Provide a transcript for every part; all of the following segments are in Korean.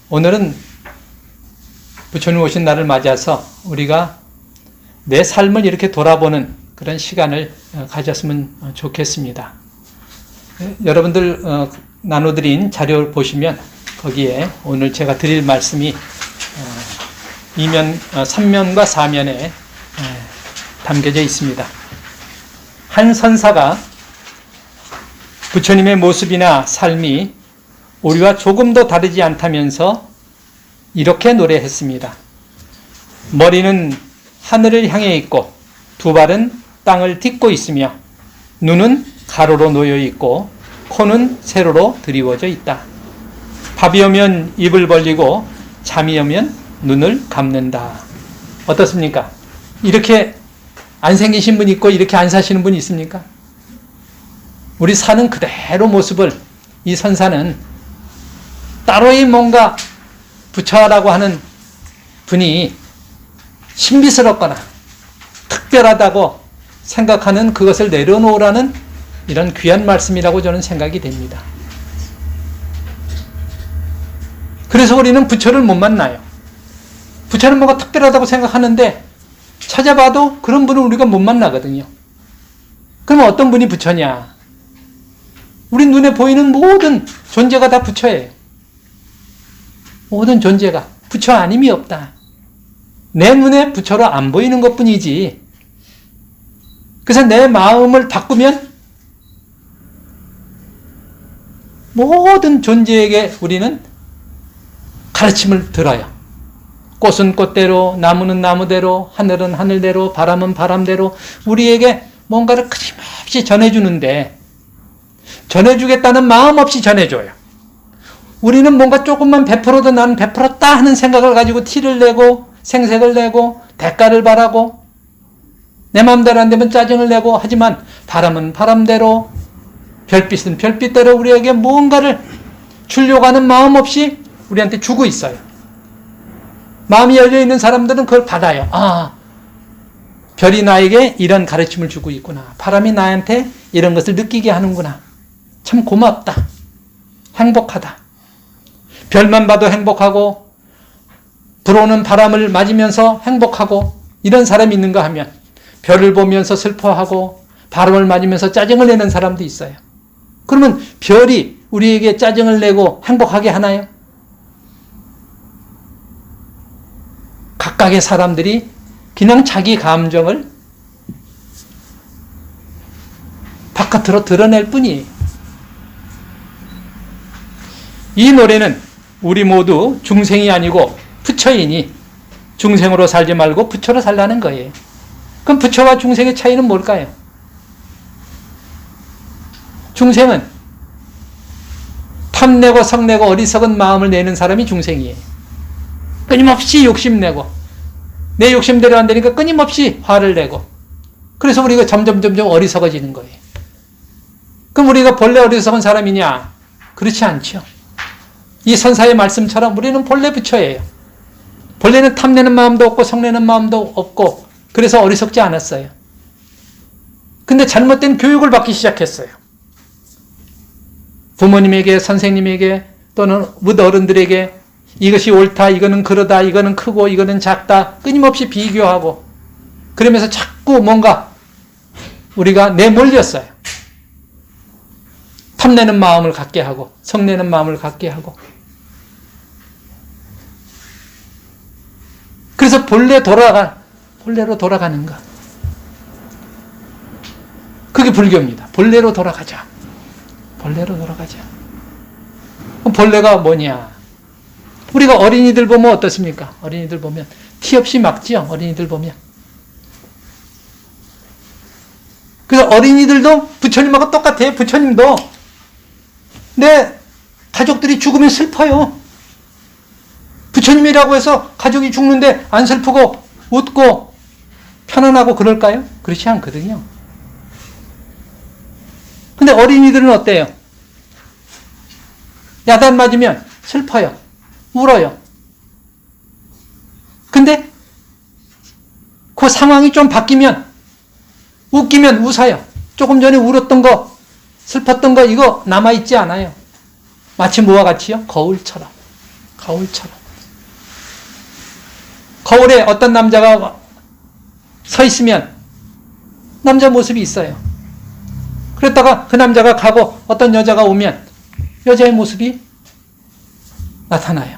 오늘은 부처님 오신 날을 맞아서 우리가 내 삶을 이렇게 돌아보는 그런 시간을 가졌으면 좋겠습니다. 여러분들 나눠드린 자료를 보시면 거기에 오늘 제가 드릴 말씀이 3면과 4면에 담겨져 있습니다. 한 선사가 부처님의 모습이나 삶이 우리와 조금도 다르지 않다면서 이렇게 노래했습니다. 머리는 하늘을 향해 있고 두 발은 땅을 딛고 있으며 눈은 가로로 놓여 있고 코는 세로로 드리워져 있다. 밥이 오면 입을 벌리고 잠이 오면 눈을 감는다. 어떻습니까? 이렇게 안 생기신 분 있고 이렇게 안 사시는 분 있습니까? 우리 사는 그대로 모습을 이 선사는 따로의 뭔가 부처라고 하는 분이 신비스럽거나 특별하다고 생각하는 그것을 내려놓으라는 이런 귀한 말씀이라고 저는 생각이 됩니다. 그래서 우리는 부처를 못 만나요. 부처는 뭐가 특별하다고 생각하는데 찾아봐도 그런 분을 우리가 못 만나거든요. 그러면 어떤 분이 부처냐? 우리 눈에 보이는 모든 존재가 다 부처예요. 모든 존재가 부처 아님이 없다. 내 눈에 부처로 안 보이는 것뿐이지. 그래서 내 마음을 바꾸면 모든 존재에게 우리는 가르침을 들어요. 꽃은 꽃대로, 나무는 나무대로, 하늘은 하늘대로, 바람은 바람대로 우리에게 뭔가를 끊임없이 전해주는데 전해주겠다는 마음 없이 전해줘요. 우리는 뭔가 조금만 베풀어도 나는 베풀었다 하는 생각을 가지고 티를 내고 생색을 내고 대가를 바라고 내 마음대로 안 되면 짜증을 내고 하지만 바람은 바람대로 별빛은 별빛대로 우리에게 무언가를 주려고 하는 마음 없이 우리한테 주고 있어요. 마음이 열려있는 사람들은 그걸 받아요. 아, 별이 나에게 이런 가르침을 주고 있구나. 바람이 나한테 이런 것을 느끼게 하는구나. 참 고맙다. 행복하다. 별만 봐도 행복하고 불어오는 바람을 맞으면서 행복하고 이런 사람이 있는가 하면 별을 보면서 슬퍼하고 바람을 맞으면서 짜증을 내는 사람도 있어요. 그러면 별이 우리에게 짜증을 내고 행복하게 하나요? 각각의 사람들이 그냥 자기 감정을 바깥으로 드러낼 뿐이에요. 이 노래는 우리 모두 중생이 아니고 부처이니 중생으로 살지 말고 부처로 살라는 거예요. 그럼 부처와 중생의 차이는 뭘까요? 중생은 탐내고 성내고 어리석은 마음을 내는 사람이 중생이에요. 끊임없이 욕심내고 내 욕심대로 안 되니까 끊임없이 화를 내고 그래서 우리가 점점 어리석어지는 거예요. 그럼 우리가 본래 어리석은 사람이냐? 그렇지 않죠. 이 선사의 말씀처럼 우리는 본래 부처예요. 본래는 탐내는 마음도 없고 성내는 마음도 없고 그래서 어리석지 않았어요. 근데 잘못된 교육을 받기 시작했어요. 부모님에게, 선생님에게 또는 어른들에게 이것이 옳다, 이거는 그러다, 이거는 크고 이거는 작다 끊임없이 비교하고 그러면서 자꾸 뭔가 우리가 내몰렸어요. 탐내는 마음을 갖게 하고 성내는 마음을 갖게 하고 그래서 본래로 돌아가는 것. 그게 불교입니다. 본래로 돌아가자. 본래로 돌아가자. 그럼 본래가 뭐냐? 우리가 어린이들 보면 어떻습니까? 어린이들 보면 티 없이 막지요. 어린이들 보면. 그래서 어린이들도 부처님하고 똑같아요. 부처님도 내 가족들이 죽으면 슬퍼요. 부처님이라고 해서 가족이 죽는데 안 슬프고 웃고 편안하고 그럴까요? 그렇지 않거든요. 근데 어린이들은 어때요? 야단 맞으면 슬퍼요. 울어요. 근데 그 상황이 좀 바뀌면 웃기면 웃어요. 조금 전에 울었던 거, 슬펐던 거 이거 남아있지 않아요. 마치 뭐와 같이요? 거울처럼. 거울처럼. 거울에 어떤 남자가 서 있으면 남자 모습이 있어요. 그랬다가 그 남자가 가고 어떤 여자가 오면 여자의 모습이 나타나요.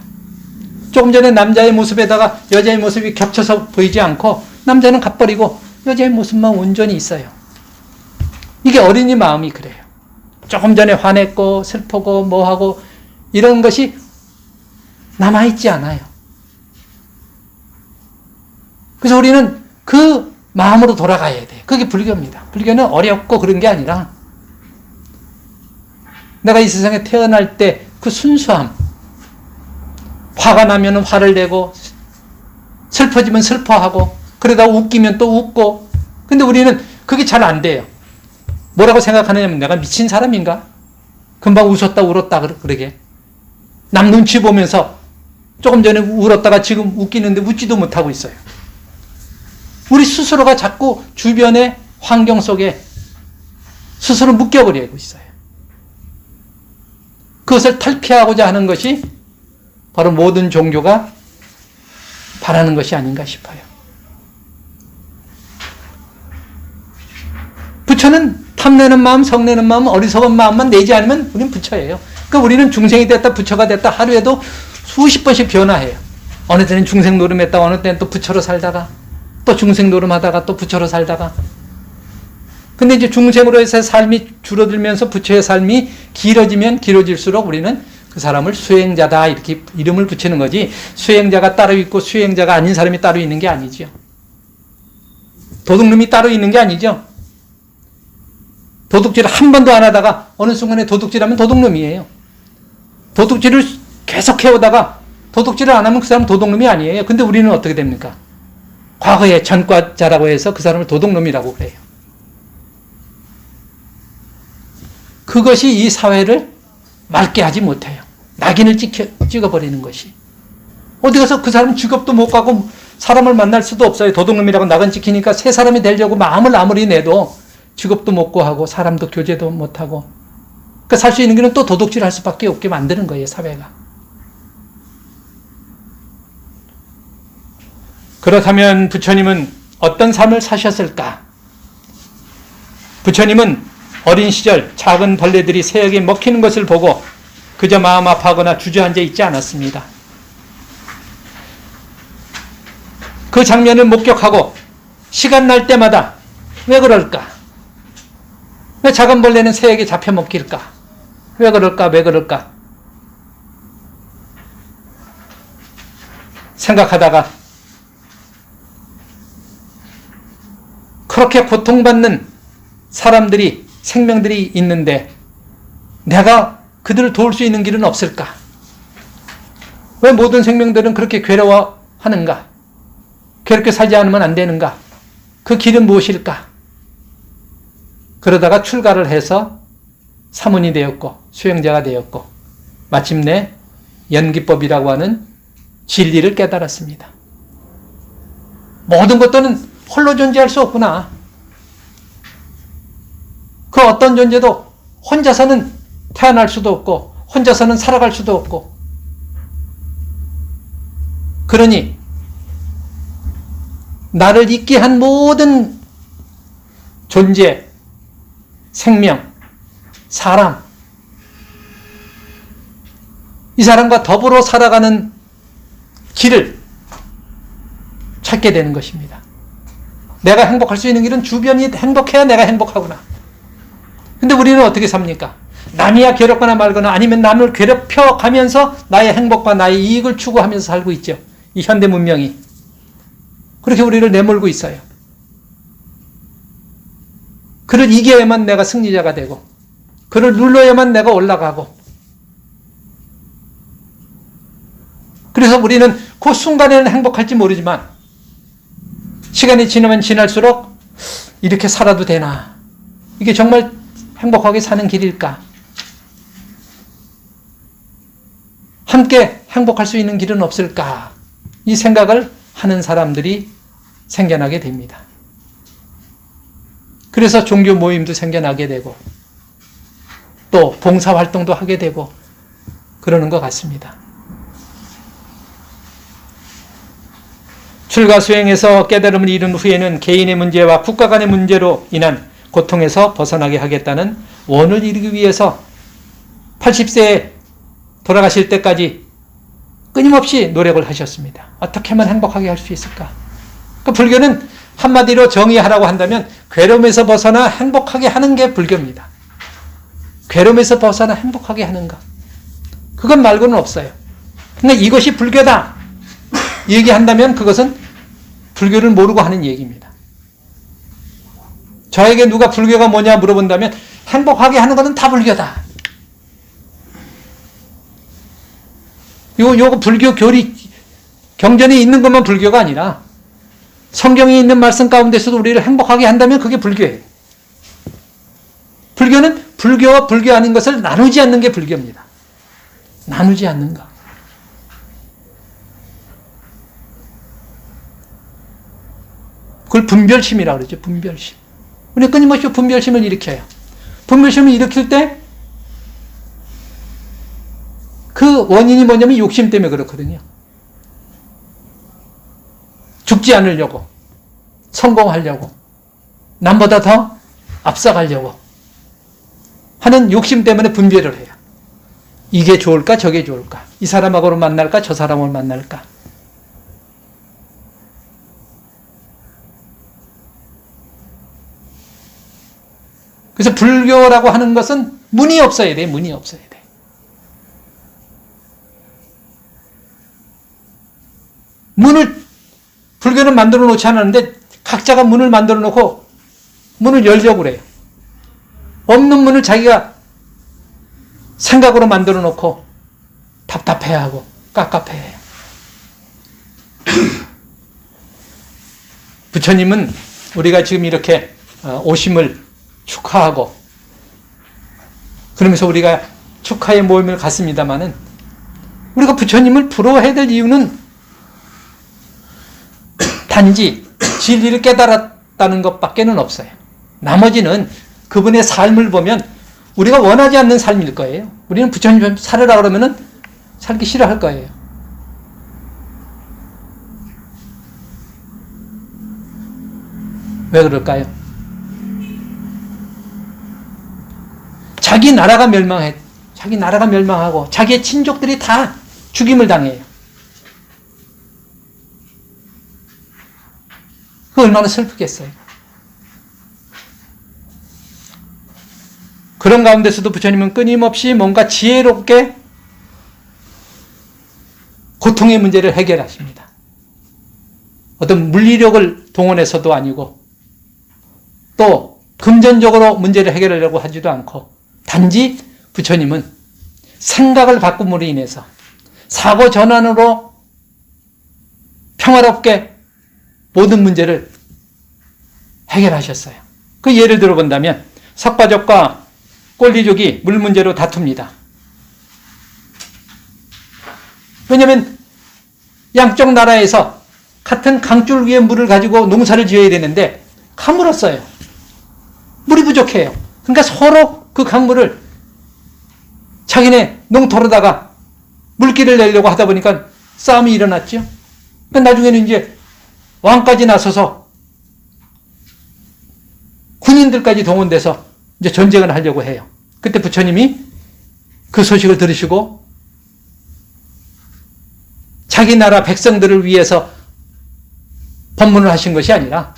조금 전에 남자의 모습에다가 여자의 모습이 겹쳐서 보이지 않고 남자는 가버리고 여자의 모습만 온전히 있어요. 이게 어린이 마음이 그래요. 조금 전에 화냈고 슬프고 뭐하고 이런 것이 남아있지 않아요. 그래서 우리는 그 마음으로 돌아가야 돼요. 그게 불교입니다. 불교는 어렵고 그런 게 아니라 내가 이 세상에 태어날 때 그 순수함, 화가 나면 화를 내고 슬퍼지면 슬퍼하고 그러다 웃기면 또 웃고. 근데 우리는 그게 잘 안 돼요. 뭐라고 생각하느냐면 내가 미친 사람인가? 금방 웃었다 울었다 그러게. 남 눈치 보면서 조금 전에 울었다가 지금 웃기는데 웃지도 못하고 있어요. 우리 스스로가 자꾸 주변의 환경 속에 스스로 묶여버리고 있어요. 그것을 탈피하고자 하는 것이 바로 모든 종교가 바라는 것이 아닌가 싶어요. 부처는 탐내는 마음, 성내는 마음, 어리석은 마음만 내지 않으면 우리는 부처예요. 그러니까 우리는 중생이 됐다 부처가 됐다 하루에도 수십 번씩 변화해요. 어느 때는 중생 노름했다가 어느 때는 또 부처로 살다가 또 중생 노름하다가 또 부처로 살다가. 근데 이제 중생으로서의 삶이 줄어들면서 부처의 삶이 길어지면 길어질수록 우리는 그 사람을 수행자다 이렇게 이름을 붙이는 거지, 수행자가 따로 있고 수행자가 아닌 사람이 따로 있는 게 아니죠. 도둑놈이 따로 있는 게 아니죠. 도둑질을 한 번도 안 하다가 어느 순간에 도둑질하면 도둑놈이에요. 도둑질을 계속 해오다가 도둑질을 안 하면 그 사람은 도둑놈이 아니에요. 근데 우리는 어떻게 됩니까? 과거에 전과자라고 해서 그 사람을 도둑놈이라고 그래요. 그것이 이 사회를 맑게 하지 못해요. 낙인을 찍어버리는 것이. 어디 가서 그 사람 직업도 못 가고 사람을 만날 수도 없어요. 도둑놈이라고 낙인 찍히니까 새 사람이 되려고 마음을 아무리 내도 직업도 못 구하고 사람도 교제도 못하고, 그러니까 살 수 있는 길은 또 도둑질 할 수밖에 없게 만드는 거예요, 사회가. 그렇다면 부처님은 어떤 삶을 사셨을까? 부처님은 어린 시절 작은 벌레들이 새에게 먹히는 것을 보고 그저 마음 아파하거나 주저앉아 있지 않았습니다. 그 장면을 목격하고 시간 날 때마다 왜 그럴까? 왜 작은 벌레는 새에게 잡혀 먹힐까? 왜 그럴까? 왜 그럴까? 생각하다가 그렇게 고통받는 사람들이, 생명들이 있는데 내가 그들을 도울 수 있는 길은 없을까? 왜 모든 생명들은 그렇게 괴로워하는가? 그렇게 살지 않으면 안 되는가? 그 길은 무엇일까? 그러다가 출가를 해서 사문이 되었고 수행자가 되었고 마침내 연기법이라고 하는 진리를 깨달았습니다. 모든 것들은 홀로 존재할 수 없구나. 그 어떤 존재도 혼자서는 태어날 수도 없고 혼자서는 살아갈 수도 없고, 그러니 나를 있게 한 모든 존재, 생명, 사람, 이 사람과 더불어 살아가는 길을 찾게 되는 것입니다. 내가 행복할 수 있는 길은 주변이 행복해야 내가 행복하구나. 근데 우리는 어떻게 삽니까? 남이야 괴롭거나 말거나 아니면 남을 괴롭혀가면서 나의 행복과 나의 이익을 추구하면서 살고 있죠. 이 현대 문명이. 그렇게 우리를 내몰고 있어요. 그를 이겨야만 내가 승리자가 되고 그를 눌러야만 내가 올라가고, 그래서 우리는 그 순간에는 행복할지 모르지만 시간이 지나면 지날수록 이렇게 살아도 되나? 이게 정말 행복하게 사는 길일까? 함께 행복할 수 있는 길은 없을까? 이 생각을 하는 사람들이 생겨나게 됩니다. 그래서 종교 모임도 생겨나게 되고 또 봉사활동도 하게 되고 그러는 것 같습니다. 출가 수행에서 깨달음을 이룬 후에는 개인의 문제와 국가 간의 문제로 인한 고통에서 벗어나게 하겠다는 원을 이루기 위해서 80세에 돌아가실 때까지 끊임없이 노력을 하셨습니다. 어떻게 하면 행복하게 할 수 있을까? 그 불교는 한마디로 정의하라고 한다면 괴로움에서 벗어나 행복하게 하는 게 불교입니다. 괴로움에서 벗어나 행복하게 하는 것. 그것 말고는 없어요. 그러니까 이것이 불교다 얘기한다면 그것은 불교를 모르고 하는 얘기입니다. 저에게 누가 불교가 뭐냐 물어본다면 행복하게 하는 것은 다 불교다. 요거 불교 교리 경전에 있는 것만 불교가 아니라 성경에 있는 말씀 가운데서도 우리를 행복하게 한다면 그게 불교예요. 불교는 불교와 불교 아닌 것을 나누지 않는 게 불교입니다. 나누지 않는 것. 그걸 분별심이라고 그러죠. 분별심. 우리 끊임없이 분별심을 일으켜요. 분별심을 일으킬 때 그 원인이 뭐냐면 욕심 때문에 그렇거든요. 죽지 않으려고, 성공하려고, 남보다 더 앞서가려고 하는 욕심 때문에 분별을 해요. 이게 좋을까 저게 좋을까, 이 사람하고 만날까 저 사람을 만날까. 그래서 불교라고 하는 것은 문이 없어야 돼. 문이 없어야 돼. 불교는 만들어 놓지 않았는데 각자가 문을 만들어 놓고 문을 열려고 그래요. 없는 문을 자기가 생각으로 만들어 놓고 답답해하고 깝깝해해요. 부처님은 우리가 지금 이렇게 오심을 축하하고 그러면서 우리가 축하의 모임을 갖습니다마는 우리가 부처님을 부러워해야 될 이유는 단지 진리를 깨달았다는 것밖에는 없어요. 나머지는 그분의 삶을 보면 우리가 원하지 않는 삶일 거예요. 우리는 부처님 살으라 그러면은 살기 싫어할 거예요. 왜 그럴까요? 자기 나라가 멸망하고 자기의 친족들이 다 죽임을 당해요. 그 얼마나 슬프겠어요. 그런 가운데서도 부처님은 끊임없이 뭔가 지혜롭게 고통의 문제를 해결하십니다. 어떤 물리력을 동원해서도 아니고 또 금전적으로 문제를 해결하려고 하지도 않고 단지 부처님은 생각을 바꿈으로 인해서 사고 전환으로 평화롭게 모든 문제를 해결하셨어요. 그 예를 들어본다면 석가족과 꼴리족이 물 문제로 다툽니다. 왜냐하면 양쪽 나라에서 같은 강줄 위에 물을 가지고 농사를 지어야 되는데 가물었어요. 물이 부족해요. 그러니까 서로 그 강물을 자기네 농토로다가 물길을 내려고 하다 보니까 싸움이 일어났죠. 그러니까 나중에는 이제 왕까지 나서서 군인들까지 동원돼서 이제 전쟁을 하려고 해요. 그때 부처님이 그 소식을 들으시고 자기 나라 백성들을 위해서 법문을 하신 것이 아니라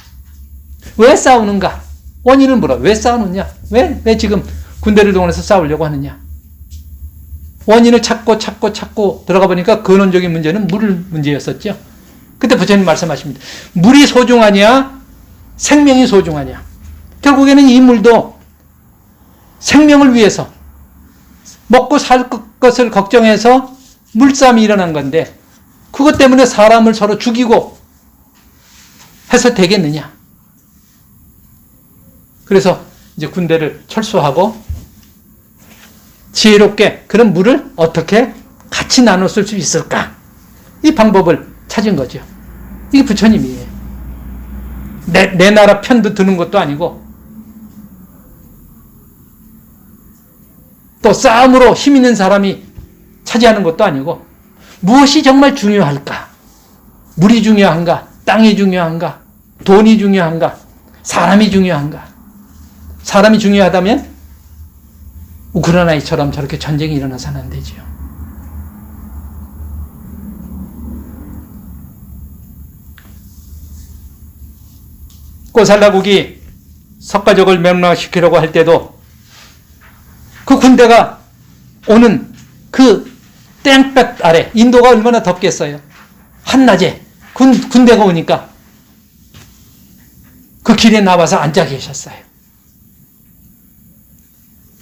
왜 싸우는가? 원인을 물어. 왜 싸우느냐? 왜 지금 군대를 동원해서 싸우려고 하느냐? 원인을 찾고 들어가 보니까 근원적인 문제는 물 문제였었죠. 그때 부처님 말씀하십니다. 물이 소중하냐? 생명이 소중하냐? 결국에는 이 물도 생명을 위해서 먹고 살 것을 걱정해서 물싸움이 일어난 건데 그것 때문에 사람을 서로 죽이고 해서 되겠느냐? 그래서 이제 군대를 철수하고 지혜롭게 그런 물을 어떻게 같이 나눠 쓸 수 있을까? 이 방법을 찾은 거죠. 이게 부처님이에요. 내 나라 편도 드는 것도 아니고 또 싸움으로 힘 있는 사람이 차지하는 것도 아니고 무엇이 정말 중요할까? 물이 중요한가? 땅이 중요한가? 돈이 중요한가? 사람이 중요한가? 사람이 중요하다면 우크라이나처럼 저렇게 전쟁이 일어나서는 안 되지요. 꼬살라국이 석가족을 명락시키려고 할 때도 그 군대가 오는 그 땡볕 아래, 인도가 얼마나 덥겠어요. 한낮에 군대가 오니까 그 길에 나와서 앉아 계셨어요.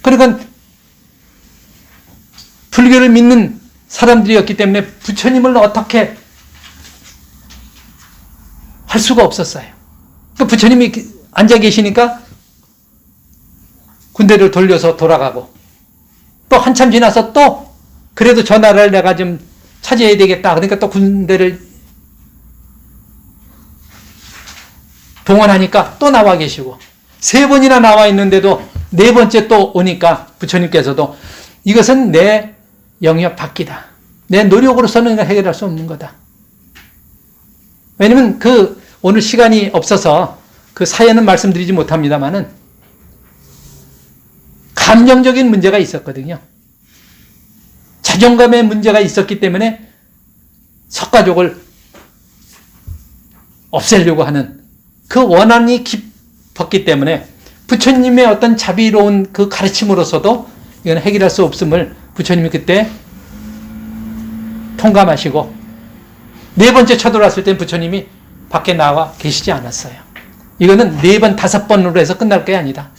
그러니까 불교를 믿는 사람들이었기 때문에 부처님을 어떻게 할 수가 없었어요. 그 부처님이 앉아 계시니까 군대를 돌려서 돌아가고 또 한참 지나서 또 그래도 저 나라를 내가 좀 차지해야 되겠다. 그러니까 또 군대를 동원하니까 또 나와 계시고 3번이나 나와 있는데도 4번째 또 오니까 부처님께서도 이것은 내 영역 밖이다. 내 노력으로서는 해결할 수 없는 거다. 왜냐면 오늘 시간이 없어서 그 사연은 말씀드리지 못합니다만은 감정적인 문제가 있었거든요. 자존감의 문제가 있었기 때문에 석가족을 없애려고 하는 그 원한이 깊었기 때문에 부처님의 어떤 자비로운 그 가르침으로서도 이건 해결할 수 없음을 부처님이 그때 통감하시고 4번째 쳐들어왔을 때 부처님이 밖에 나와 계시지 않았어요. 이거는 4번, 5번으로 해서 끝날 게 아니다.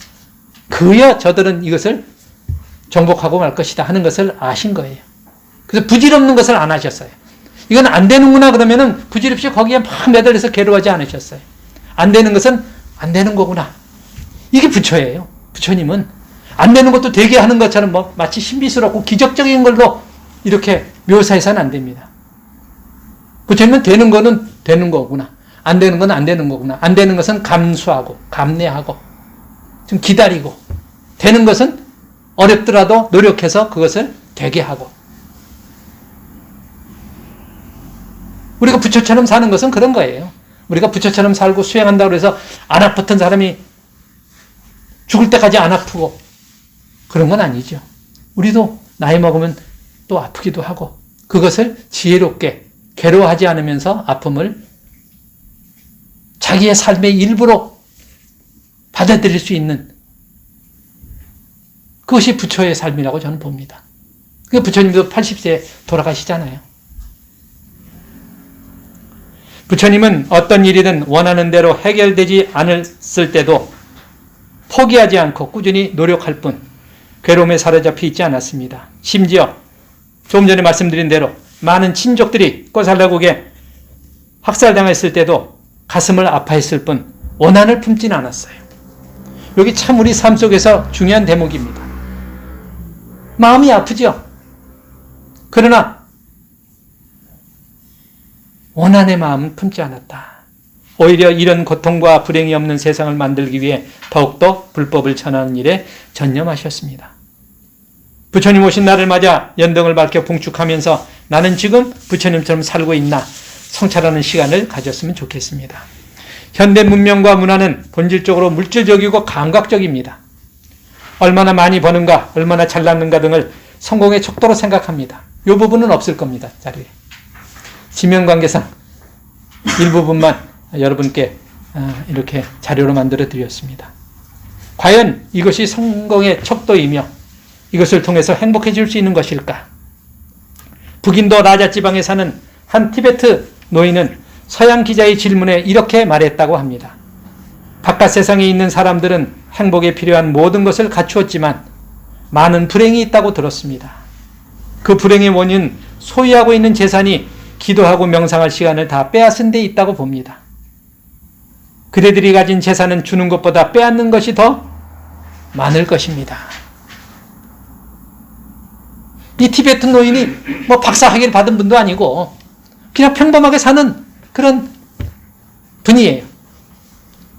그야 저들은 이것을 정복하고 말 것이다 하는 것을 아신 거예요. 그래서 부질없는 것을 안 하셨어요. 이건 안 되는구나 그러면은 부질없이 거기에 막 매달려서 괴로워하지 않으셨어요. 안 되는 것은 안 되는 거구나. 이게 부처예요. 부처님은 안 되는 것도 되게 하는 것처럼 마치 신비스럽고 기적적인 걸로 이렇게 묘사해서는 안 됩니다. 부처님은 되는 거는 되는 거구나. 안 되는 건 안 되는 거구나. 안 되는 것은 감수하고 감내하고 좀 기다리고 되는 것은 어렵더라도 노력해서 그것을 되게 하고 우리가 부처처럼 사는 것은 그런 거예요. 우리가 부처처럼 살고 수행한다고 해서 안 아팠던 사람이 죽을 때까지 안 아프고 그런 건 아니죠. 우리도 나이 먹으면 또 아프기도 하고 그것을 지혜롭게 괴로워하지 않으면서 아픔을 자기의 삶의 일부로 받아들일 수 있는 그것이 부처의 삶이라고 저는 봅니다. 부처님도 80세에 돌아가시잖아요. 부처님은 어떤 일이든 원하는 대로 해결되지 않았을 때도 포기하지 않고 꾸준히 노력할 뿐 괴로움에 사로잡혀 있지 않았습니다. 심지어 조금 전에 말씀드린 대로 많은 친족들이 꼬살라국에 학살당했을 때도 가슴을 아파했을 뿐 원한을 품진 않았어요. 여기 참 우리 삶 속에서 중요한 대목입니다. 마음이 아프죠? 그러나 원한의 마음은 품지 않았다. 오히려 이런 고통과 불행이 없는 세상을 만들기 위해 더욱더 불법을 전하는 일에 전념하셨습니다. 부처님 오신 날을 맞아 연등을 밝혀 봉축하면서 나는 지금 부처님처럼 살고 있나 성찰하는 시간을 가졌으면 좋겠습니다. 현대 문명과 문화는 본질적으로 물질적이고 감각적입니다. 얼마나 많이 버는가, 얼마나 잘났는가 등을 성공의 척도로 생각합니다. 이 부분은 없을 겁니다. 자리에. 지명관계상 일부분만 여러분께 이렇게 자료로 만들어 드렸습니다. 과연 이것이 성공의 척도이며 이것을 통해서 행복해질 수 있는 것일까? 북인도 라자 지방에 사는 한 티베트 노인은 서양 기자의 질문에 이렇게 말했다고 합니다. 바깥 세상에 있는 사람들은 행복에 필요한 모든 것을 갖추었지만 많은 불행이 있다고 들었습니다. 그 불행의 원인은 소유하고 있는 재산이 기도하고 명상할 시간을 다 빼앗은 데 있다고 봅니다. 그대들이 가진 재산은 주는 것보다 빼앗는 것이 더 많을 것입니다. 이 티베트 노인이 박사 학위를 받은 분도 아니고 그냥 평범하게 사는 그런 분이에요.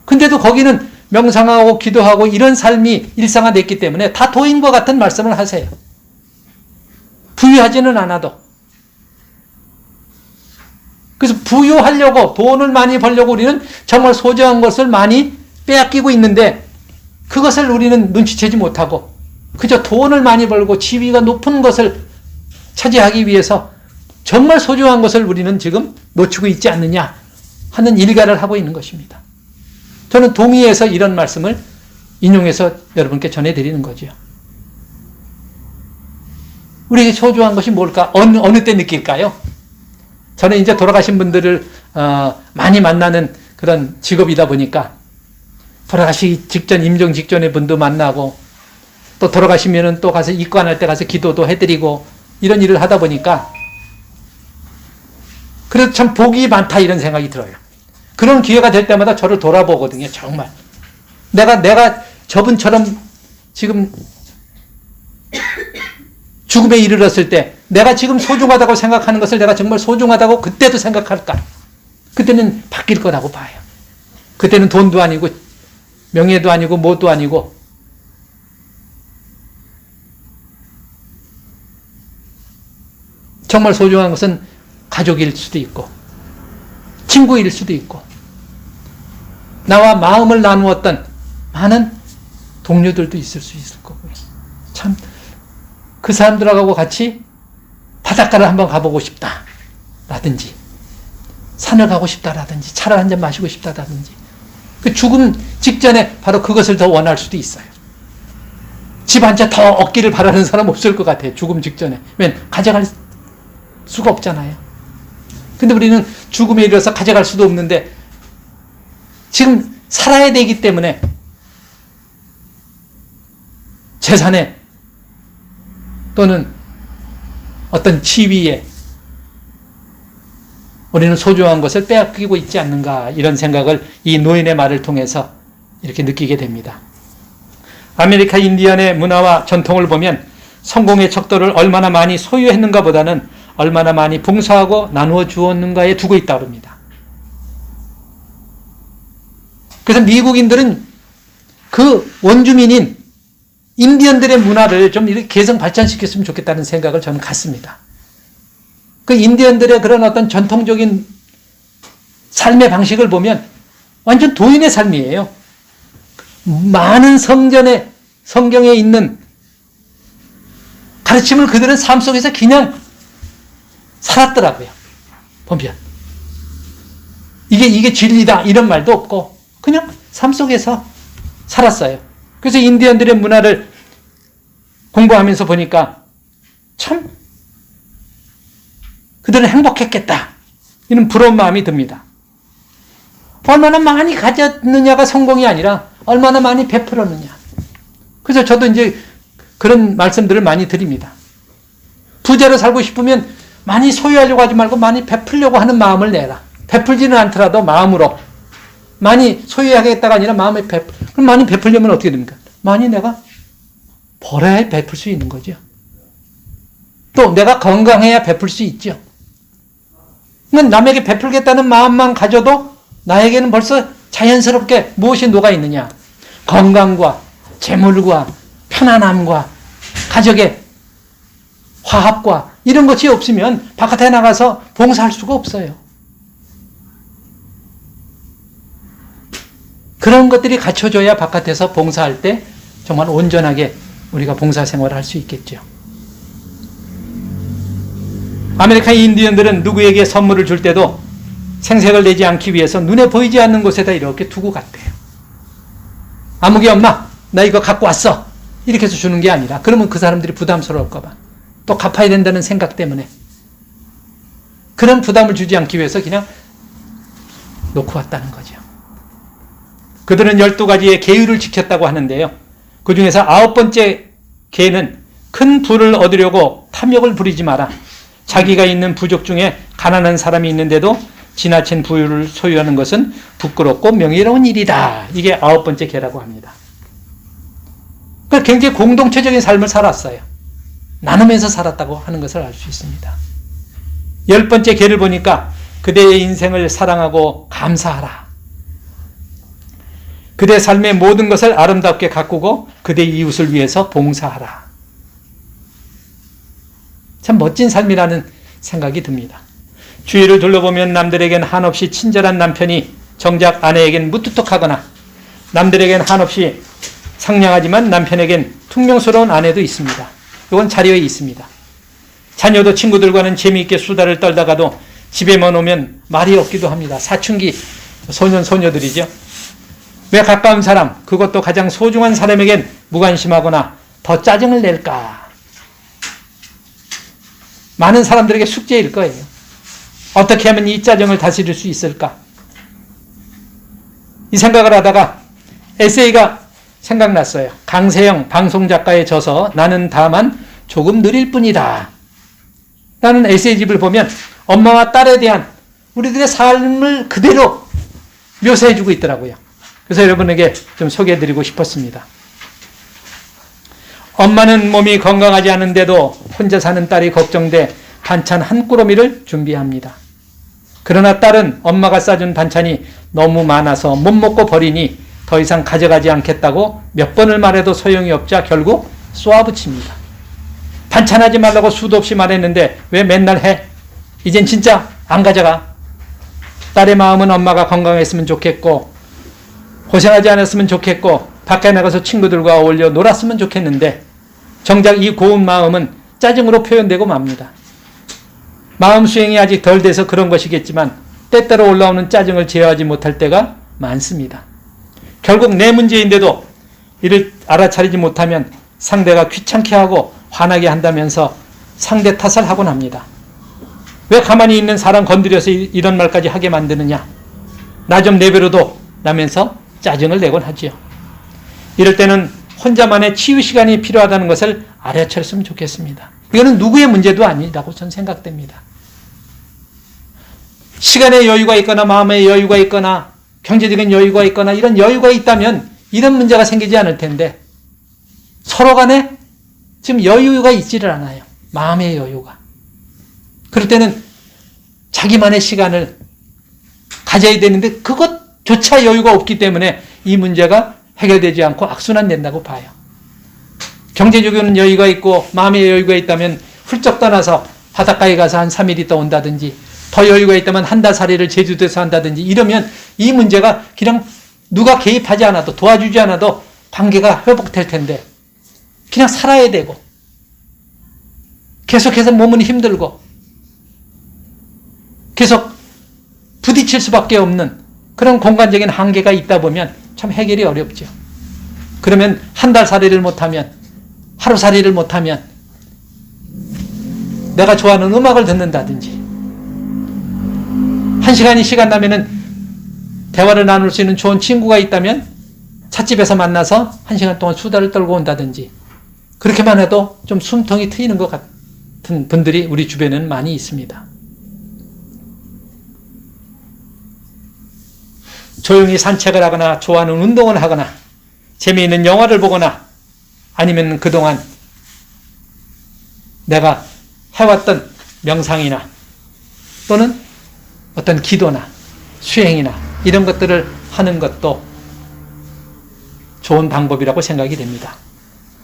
근데도 거기는 명상하고 기도하고 이런 삶이 일상화됐기 때문에 다 도인과 같은 말씀을 하세요. 부유하지는 않아도. 그래서 부유하려고 돈을 많이 벌려고 우리는 정말 소중한 것을 많이 빼앗기고 있는데 그것을 우리는 눈치채지 못하고 그저 돈을 많이 벌고 지위가 높은 것을 차지하기 위해서 정말 소중한 것을 우리는 지금 놓치고 있지 않느냐 하는 일가를 하고 있는 것입니다. 저는 동의해서 이런 말씀을 인용해서 여러분께 전해드리는 거죠. 우리에게 소중한 것이 뭘까? 어느 때 느낄까요? 저는 이제 돌아가신 분들을 많이 만나는 그런 직업이다 보니까 돌아가시기 직전, 임종 직전의 분도 만나고 또 돌아가시면은 또 가서 입관할 때 가서 기도도 해드리고 이런 일을 하다 보니까 그래도 참 복이 많다 이런 생각이 들어요. 그런 기회가 될 때마다 저를 돌아보거든요. 정말. 내가 저분처럼 지금 죽음에 이르렀을 때 내가 지금 소중하다고 생각하는 것을 내가 정말 소중하다고 그때도 생각할까? 그때는 바뀔 거라고 봐요. 그때는 돈도 아니고 명예도 아니고 뭣도 아니고 정말 소중한 것은 가족일 수도 있고 친구일 수도 있고 나와 마음을 나누었던 많은 동료들도 있을 수 있을 거고요. 참 그 사람들하고 같이 바닷가를 한번 가보고 싶다 라든지 산을 가고 싶다라든지 차를 한잔 마시고 싶다라든지 그 죽음 직전에 바로 그것을 더 원할 수도 있어요. 집 한 채 더 얻기를 바라는 사람 없을 것 같아요. 죽음 직전에. 왜냐면 가져갈 수가 없잖아요. 근데 우리는 죽음에 이르러서 가져갈 수도 없는데 지금 살아야 되기 때문에 재산에 또는 어떤 지위에 우리는 소중한 것을 빼앗기고 있지 않는가 이런 생각을 이 노인의 말을 통해서 이렇게 느끼게 됩니다. 아메리카 인디언의 문화와 전통을 보면 성공의 척도를 얼마나 많이 소유했는가 보다는 얼마나 많이 봉사하고 나누어 주었는가에 두고 있다고 합니다. 그래서 미국인들은 그 원주민인 인디언들의 문화를 좀 이렇게 개성 발전시켰으면 좋겠다는 생각을 저는 갖습니다. 그 인디언들의 그런 어떤 전통적인 삶의 방식을 보면 완전 도인의 삶이에요. 많은 성경에 있는 가르침을 그들은 삶 속에서 그냥 살았더라고요. 보면 이게 진리다 이런 말도 없고 그냥 삶 속에서 살았어요. 그래서 인디언들의 문화를 공부하면서 보니까 참 그들은 행복했겠다 이런 부러운 마음이 듭니다. 얼마나 많이 가졌느냐가 성공이 아니라 얼마나 많이 베풀었느냐. 그래서 저도 이제 그런 말씀들을 많이 드립니다. 부자로 살고 싶으면 많이 소유하려고 하지 말고 많이 베풀려고 하는 마음을 내라. 베풀지는 않더라도 마음으로 많이 소유하겠다가 아니라 마음에 그럼 많이 베풀려면 어떻게 됩니까? 많이 내가 벌어야 베풀 수 있는 거죠. 또 내가 건강해야 베풀 수 있죠. 남에게 베풀겠다는 마음만 가져도 나에게는 벌써 자연스럽게 무엇이 녹아있느냐. 건강과 재물과 편안함과 가족의 화합과 이런 것이 없으면 바깥에 나가서 봉사할 수가 없어요. 그런 것들이 갖춰져야 바깥에서 봉사할 때 정말 온전하게 우리가 봉사생활을 할 수 있겠죠. 아메리카 인디언들은 누구에게 선물을 줄 때도 생색을 내지 않기 위해서 눈에 보이지 않는 곳에다 이렇게 두고 갔대요. 아무개 엄마 나 이거 갖고 왔어 이렇게 해서 주는 게 아니라 그러면 그 사람들이 부담스러울까 봐 또 갚아야 된다는 생각 때문에 그런 부담을 주지 않기 위해서 그냥 놓고 왔다는 거죠. 그들은 12가지의 계율을 지켰다고 하는데요. 그 중에서 9번째 계는 큰 부를 얻으려고 탐욕을 부리지 마라. 자기가 있는 부족 중에 가난한 사람이 있는데도 지나친 부유를 소유하는 것은 부끄럽고 명예로운 일이다. 이게 9번째 계라고 합니다. 그러니까 굉장히 공동체적인 삶을 살았어요. 나누면서 살았다고 하는 것을 알 수 있습니다. 10번째 계를 보니까 그대의 인생을 사랑하고 감사하라. 그대 삶의 모든 것을 아름답게 가꾸고 그대 이웃을 위해서 봉사하라. 참 멋진 삶이라는 생각이 듭니다. 주위를 둘러보면 남들에겐 한없이 친절한 남편이 정작 아내에겐 무뚝뚝하거나 남들에겐 한없이 상냥하지만 남편에겐 퉁명스러운 아내도 있습니다. 이건 자료에 있습니다. 자녀도 친구들과는 재미있게 수다를 떨다가도 집에만 오면 말이 없기도 합니다. 사춘기 소년 소녀들이죠. 왜 가까운 사람, 그것도 가장 소중한 사람에겐 무관심하거나 더 짜증을 낼까? 많은 사람들에게 숙제일 거예요. 어떻게 하면 이 짜증을 다스릴 수 있을까? 이 생각을 하다가 에세이가 생각났어요. 강세영 방송작가의 저서 나는 다만 조금 느릴 뿐이다 라는 에세이집을 보면 엄마와 딸에 대한 우리들의 삶을 그대로 묘사해주고 있더라고요. 그래서 여러분에게 좀 소개해드리고 싶었습니다. 엄마는 몸이 건강하지 않은데도 혼자 사는 딸이 걱정돼 반찬 한 꾸러미를 준비합니다. 그러나 딸은 엄마가 싸준 반찬이 너무 많아서 못 먹고 버리니 더 이상 가져가지 않겠다고 몇 번을 말해도 소용이 없자 결국 쏘아붙입니다. 반찬하지 말라고 수도 없이 말했는데 왜 맨날 해? 이젠 진짜 안 가져가. 딸의 마음은 엄마가 건강했으면 좋겠고 고생하지 않았으면 좋겠고 밖에 나가서 친구들과 어울려 놀았으면 좋겠는데 정작 이 고운 마음은 짜증으로 표현되고 맙니다. 마음 수행이 아직 덜 돼서 그런 것이겠지만 때때로 올라오는 짜증을 제어하지 못할 때가 많습니다. 결국 내 문제인데도 이를 알아차리지 못하면 상대가 귀찮게 하고 화나게 한다면서 상대 탓을 하곤 합니다. 왜 가만히 있는 사람 건드려서 이런 말까지 하게 만드느냐? 나 좀 내버려둬 라면서 짜증을 내곤 하지요. 이럴 때는 혼자만의 치유 시간이 필요하다는 것을 알아차렸으면 좋겠습니다. 이거는 누구의 문제도 아니라고 저는 생각됩니다. 시간의 여유가 있거나 마음의 여유가 있거나 경제적인 여유가 있거나 이런 여유가 있다면 이런 문제가 생기지 않을 텐데 서로 간에 지금 여유가 있지를 않아요. 마음의 여유가. 그럴 때는 자기만의 시간을 가져야 되는데 그것조차 여유가 없기 때문에 이 문제가 해결되지 않고 악순환된다고 봐요. 경제적인 여유가 있고 마음의 여유가 있다면 훌쩍 떠나서 바닷가에 가서 한 3일 있다 온다든지 더 여유가 있다면 한 달 살이를 제주도에서 한다든지 이러면 이 문제가 그냥 누가 개입하지 않아도 도와주지 않아도 관계가 회복될 텐데 그냥 살아야 되고 계속해서 몸은 힘들고 계속 부딪힐 수밖에 없는 그런 공간적인 한계가 있다 보면 참 해결이 어렵죠. 그러면 한 달 살이를 못하면 하루 살이를 못하면 내가 좋아하는 음악을 듣는다든지 1시간이 시간 나면은 대화를 나눌 수 있는 좋은 친구가 있다면 찻집에서 만나서 1시간 동안 수다를 떨고 온다든지 그렇게만 해도 좀 숨통이 트이는 것 같은 분들이 우리 주변에는 많이 있습니다. 조용히 산책을 하거나 좋아하는 운동을 하거나 재미있는 영화를 보거나 아니면 그동안 내가 해왔던 명상이나 또는 어떤 기도나 수행이나 이런 것들을 하는 것도 좋은 방법이라고 생각이 됩니다.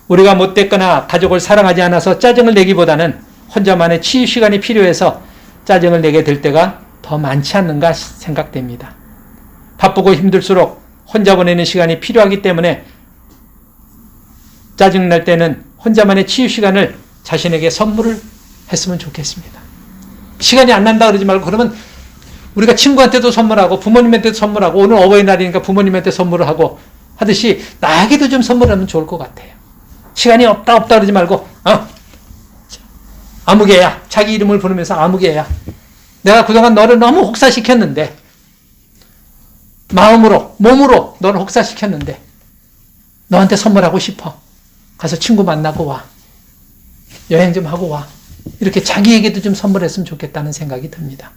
우리가 못됐거나 가족을 사랑하지 않아서 짜증을 내기보다는 혼자만의 치유 시간이 필요해서 짜증을 내게 될 때가 더 많지 않는가 생각됩니다. 바쁘고 힘들수록 혼자 보내는 시간이 필요하기 때문에 짜증날 때는 혼자만의 치유 시간을 자신에게 선물을 했으면 좋겠습니다. 시간이 안 난다 그러지 말고 그러면 우리가 친구한테도 선물하고 부모님한테도 선물하고 오늘 어버이날이니까 부모님한테 선물을 하고 하듯이 나에게도 좀 선물하면 좋을 것 같아요. 시간이 없다 그러지 말고 아무개야 자기 이름을 부르면서 아무개야 내가 그동안 너를 너무 혹사시켰는데 마음으로 몸으로 너를 혹사시켰는데 너한테 선물하고 싶어. 가서 친구 만나고 와. 여행 좀 하고 와. 이렇게 자기에게도 좀 선물했으면 좋겠다는 생각이 듭니다.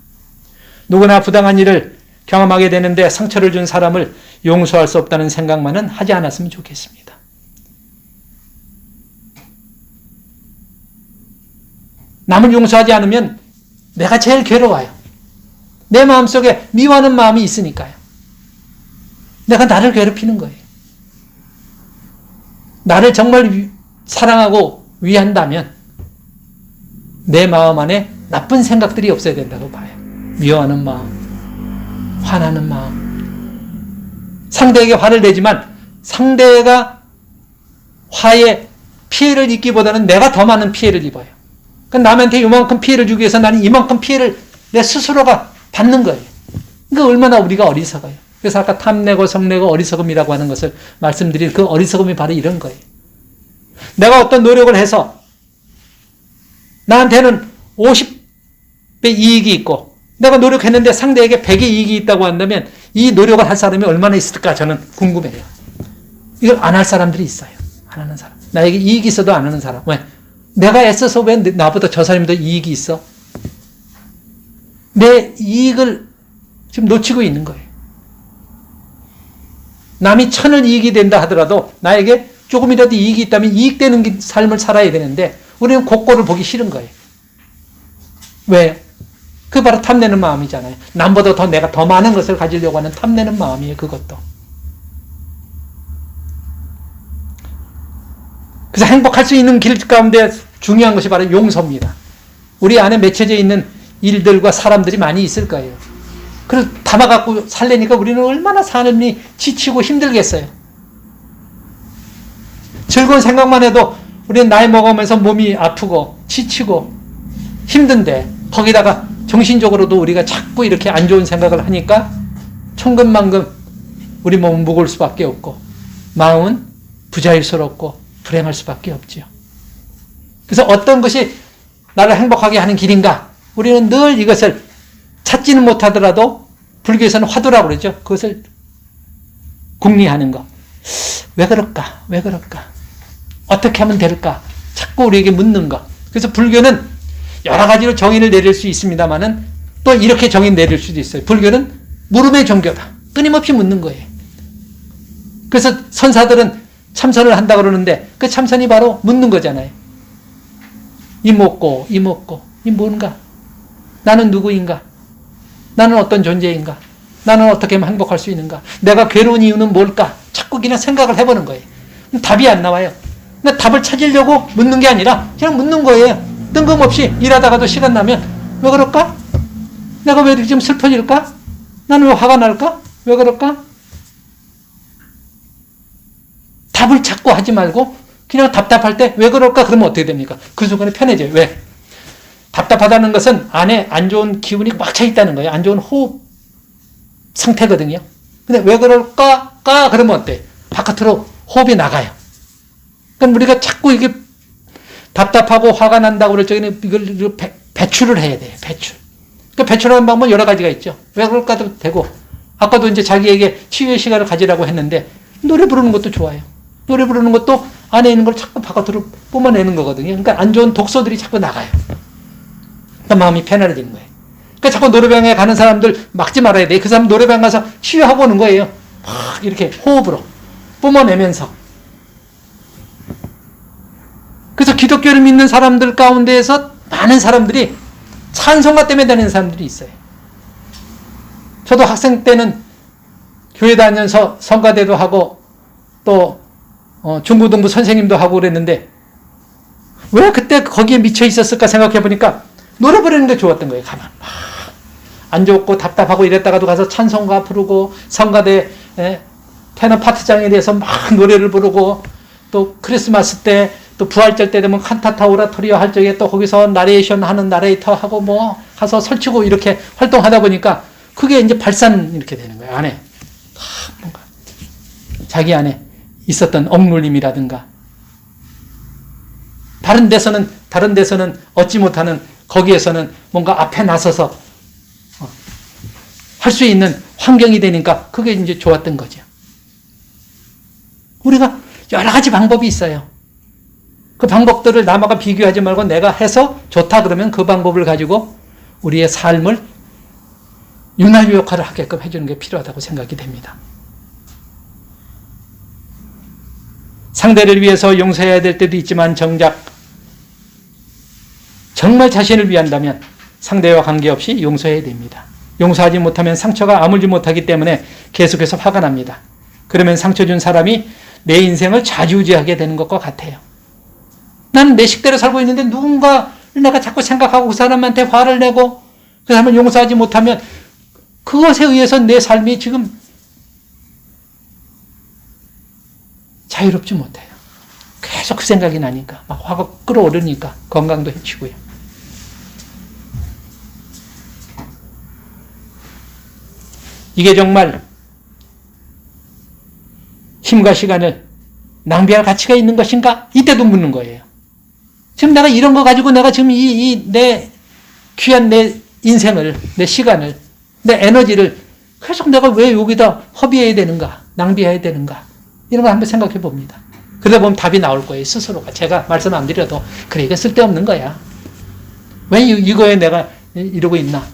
누구나 부당한 일을 경험하게 되는데 상처를 준 사람을 용서할 수 없다는 생각만은 하지 않았으면 좋겠습니다. 남을 용서하지 않으면 내가 제일 괴로워요. 내 마음속에 미워하는 마음이 있으니까요. 내가 나를 괴롭히는 거예요. 나를 정말 사랑하고 위한다면 내 마음 안에 나쁜 생각들이 없어야 된다고 봐요. 미워하는 마음, 화나는 마음. 상대에게 화를 내지만 상대가 화에 피해를 입기보다는 내가 더 많은 피해를 입어요. 그러니까 남한테 이만큼 피해를 주기 위해서 나는 이만큼 피해를 내 스스로가 받는 거예요. 그러니까 얼마나 우리가 어리석어요. 그래서 아까 탐내고 성내고 어리석음이라고 하는 것을 말씀드린 그 어리석음이 바로 이런 거예요. 내가 어떤 노력을 해서 나한테는 50배 이익이 있고 내가 노력했는데 상대에게 100의 이익이 있다고 한다면 이 노력을 할 사람이 얼마나 있을까 저는 궁금해요. 이걸 안 할 사람들이 있어요. 안 하는 사람. 나에게 이익이 있어도 안 하는 사람. 왜? 내가 애써서 왜 나보다 저 사람이 더 이익이 있어? 내 이익을 지금 놓치고 있는 거예요. 남이 1000을 이익이 된다 하더라도 나에게 조금이라도 이익이 있다면 이익되는 삶을 살아야 되는데 우리는 그꼴을 보기 싫은 거예요. 왜? 그게 바로 탐내는 마음이잖아요. 남보다 더 내가 더 많은 것을 가지려고 하는 탐내는 마음이에요. 그것도. 그래서 행복할 수 있는 길 가운데 중요한 것이 바로 용서입니다. 우리 안에 맺혀져 있는 일들과 사람들이 많이 있을 거예요. 그걸 담아갖고 살려니까 우리는 얼마나 삶이 지치고 힘들겠어요. 즐거운 생각만 해도 우리는 나이 먹으면서 몸이 아프고 지치고 힘든데 거기다가 정신적으로도 우리가 자꾸 이렇게 안 좋은 생각을 하니까 천근만근 우리 몸은 무거울 수밖에 없고 마음은 부자유스럽고 불행할 수밖에 없죠. 그래서 어떤 것이 나를 행복하게 하는 길인가? 우리는 늘 이것을 찾지는 못하더라도 불교에서는 화두라고 그러죠. 그것을 궁리하는 것. 왜 그럴까? 왜 그럴까? 어떻게 하면 될까? 자꾸 우리에게 묻는 것. 그래서 불교는 여러 가지로 정의를 내릴 수 있습니다만은 또 이렇게 정의 내릴 수도 있어요. 불교는 물음의 종교다. 끊임없이 묻는 거예요. 그래서 선사들은 참선을 한다 그러는데 그 참선이 바로 묻는 거잖아요. 이 먹고 이 뭔가? 나는 누구인가? 나는 어떤 존재인가? 나는 어떻게 하면 행복할 수 있는가? 내가 괴로운 이유는 뭘까? 자꾸 그냥 생각을 해보는 거예요. 답이 안 나와요. 근데 답을 찾으려고 묻는 게 아니라 그냥 묻는 거예요. 뜬금없이 일하다가도 시간 나면 왜 그럴까? 내가 왜 이렇게 좀 슬퍼질까? 나는 왜 화가 날까? 왜 그럴까? 답을 찾고 하지 말고 그냥 답답할 때 왜 그럴까? 그러면 어떻게 됩니까? 그 순간에 편해져요. 왜? 답답하다는 것은 안에 안 좋은 기운이 꽉 차 있다는 거예요. 안 좋은 호흡 상태거든요. 근데 왜 그럴까? 그러면 어때? 바깥으로 호흡이 나가요. 그러니까 우리가 자꾸 이게 답답하고 화가 난다고 그럴 적에는 이걸 배출을 해야 돼요. 배출. 그 배출하는 방법은 여러 가지가 있죠. 왜 그럴까도 되고, 아까도 이제 자기에게 치유의 시간을 가지라고 했는데, 노래 부르는 것도 좋아요. 노래 부르는 것도 안에 있는 걸 자꾸 바깥으로 뿜어내는 거거든요. 그러니까 안 좋은 독소들이 자꾸 나가요. 그러니까 마음이 편안해지는 거예요. 그러니까 자꾸 노래방에 가는 사람들 막지 말아야 돼. 그 사람 노래방 가서 치유하고 오는 거예요. 막 이렇게 호흡으로 뿜어내면서. 그래서 기독교를 믿는 사람들 가운데에서 많은 사람들이 찬송가 때문에 다니는 사람들이 있어요. 저도 학생 때는 교회 다니면서 성가대도 하고 또 중고등부 선생님도 하고 그랬는데 왜 그때 거기에 미쳐 있었을까 생각해 보니까 노래 부르는 게 좋았던 거예요. 가만 안 좋고 답답하고 이랬다가도 가서 찬송가 부르고 성가대 테너 파트장에 대해서 막 노래를 부르고 또 크리스마스 때 또 부활절 때 되면 칸타타 오라토리오 할 적에 또 거기서 나레이션 하는 나레이터 하고 뭐 가서 설치고 이렇게 활동하다 보니까 그게 이제 발산 이렇게 되는 거예요. 안에 뭔가 자기 안에 있었던 억눌림이라든가 다른 데서는 얻지 못하는 거기에서는 뭔가 앞에 나서서 할 수 있는 환경이 되니까 그게 이제 좋았던 거죠. 우리가 여러 가지 방법이 있어요. 그 방법들을 남하고 비교하지 말고 내가 해서 좋다 그러면 그 방법을 가지고 우리의 삶을 윤활유 역할을 하게끔 해주는 게 필요하다고 생각이 됩니다. 상대를 위해서 용서해야 될 때도 있지만 정작 정말 자신을 위한다면 상대와 관계없이 용서해야 됩니다. 용서하지 못하면 상처가 아물지 못하기 때문에 계속해서 화가 납니다. 그러면 상처 준 사람이 내 인생을 좌지우지하게 되는 것과 같아요. 나는 내 식대로 살고 있는데 누군가를 내가 자꾸 생각하고 그 사람한테 화를 내고 그 사람을 용서하지 못하면 그것에 의해서 내 삶이 지금 자유롭지 못해요. 계속 그 생각이 나니까 막 화가 끓어오르니까 건강도 해치고요. 이게 정말 힘과 시간을 낭비할 가치가 있는 것인가? 이때도 묻는 거예요. 지금 내가 이런 거 가지고 내가 지금 내 귀한 내 인생을, 내 시간을, 내 에너지를 계속 내가 왜 여기다 허비해야 되는가? 낭비해야 되는가? 이런 거 한번 생각해 봅니다. 그러다 보면 답이 나올 거예요. 스스로가. 제가 말씀 안 드려도 그래 이거 쓸데없는 거야. 왜 이거에 내가 이러고 있나?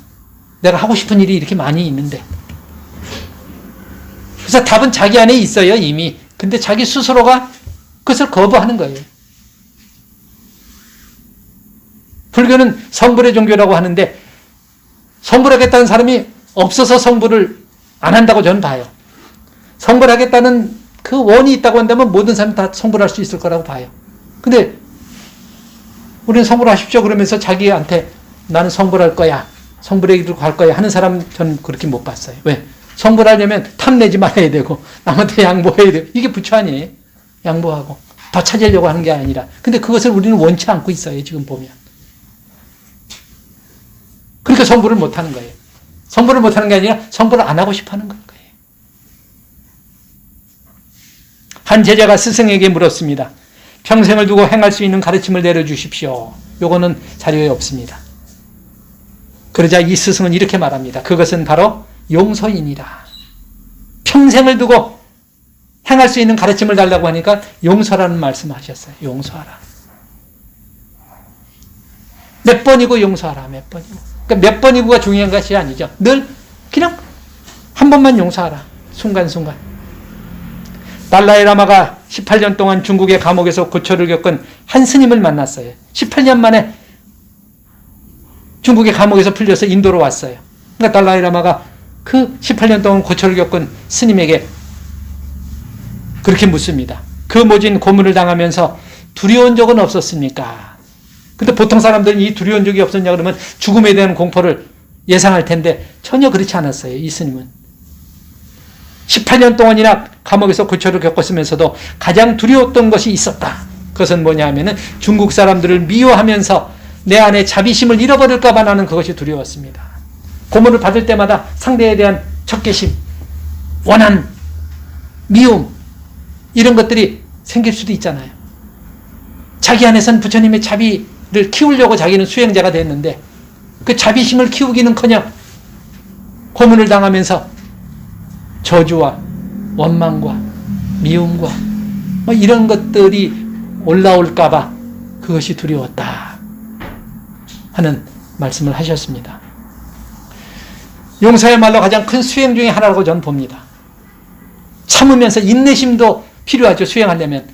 내가 하고 싶은 일이 이렇게 많이 있는데. 그래서 답은 자기 안에 있어요, 이미. 근데 자기 스스로가 그것을 거부하는 거예요. 불교는 성불의 종교라고 하는데 성불하겠다는 사람이 없어서 성불을 안 한다고 저는 봐요. 성불하겠다는 그 원이 있다고 한다면 모든 사람이 다 성불할 수 있을 거라고 봐요. 근데 우리는 성불하십시오 그러면서 자기한테 나는 성불할 거야. 성불의 길로 갈 거야 하는 사람 저는 그렇게 못 봤어요. 왜? 성불하려면 탐내지 말아야 되고 남한테 양보해야 되고 이게 부처 아니에요. 양보하고 더 찾으려고 하는 게 아니라. 근데 그것을 우리는 원치 않고 있어요. 지금 보면. 그러니까 성불을 못하는 거예요. 성불을 못하는 게 아니라 성불을 안 하고 싶어하는 거예요. 한 제자가 스승에게 물었습니다. 평생을 두고 행할 수 있는 가르침을 내려주십시오. 요거는 자료에 없습니다. 그러자 이 스승은 이렇게 말합니다. 그것은 바로 용서이니라. 평생을 두고 행할 수 있는 가르침을 달라고 하니까 용서라는 말씀하셨어요. 용서하라. 몇 번이고 용서하라. 몇 번이고. 그러니까 몇 번이고가 중요한 것이 아니죠. 늘 그냥 한 번만 용서하라. 순간순간. 달라이 라마가 18년 동안 중국의 감옥에서 고초를 겪은 한 스님을 만났어요. 18년 만에 중국의 감옥에서 풀려서 인도로 왔어요. 그러니까 달라이 라마가 그 18년 동안 고초를 겪은 스님에게 그렇게 묻습니다. 그 모진 고문을 당하면서 두려운 적은 없었습니까? 근데 보통 사람들은 이 두려운 적이 없었냐 그러면 죽음에 대한 공포를 예상할 텐데 전혀 그렇지 않았어요. 이 스님은. 18년 동안이나 감옥에서 고초를 겪었으면서도 가장 두려웠던 것이 있었다. 그것은 뭐냐 하면은 중국 사람들을 미워하면서 내 안에 자비심을 잃어버릴까 봐 나는 그것이 두려웠습니다. 고문을 받을 때마다 상대에 대한 적개심, 원한, 미움 이런 것들이 생길 수도 있잖아요. 자기 안에선 부처님의 자비를 키우려고 자기는 수행자가 됐는데 그 자비심을 키우기는커녕 고문을 당하면서 저주와 원망과 미움과 뭐 이런 것들이 올라올까 봐 그것이 두려웠다 하는 말씀을 하셨습니다. 용서야말로 가장 큰 수행 중에 하나라고 저는 봅니다. 참으면서 인내심도 필요하죠. 수행하려면.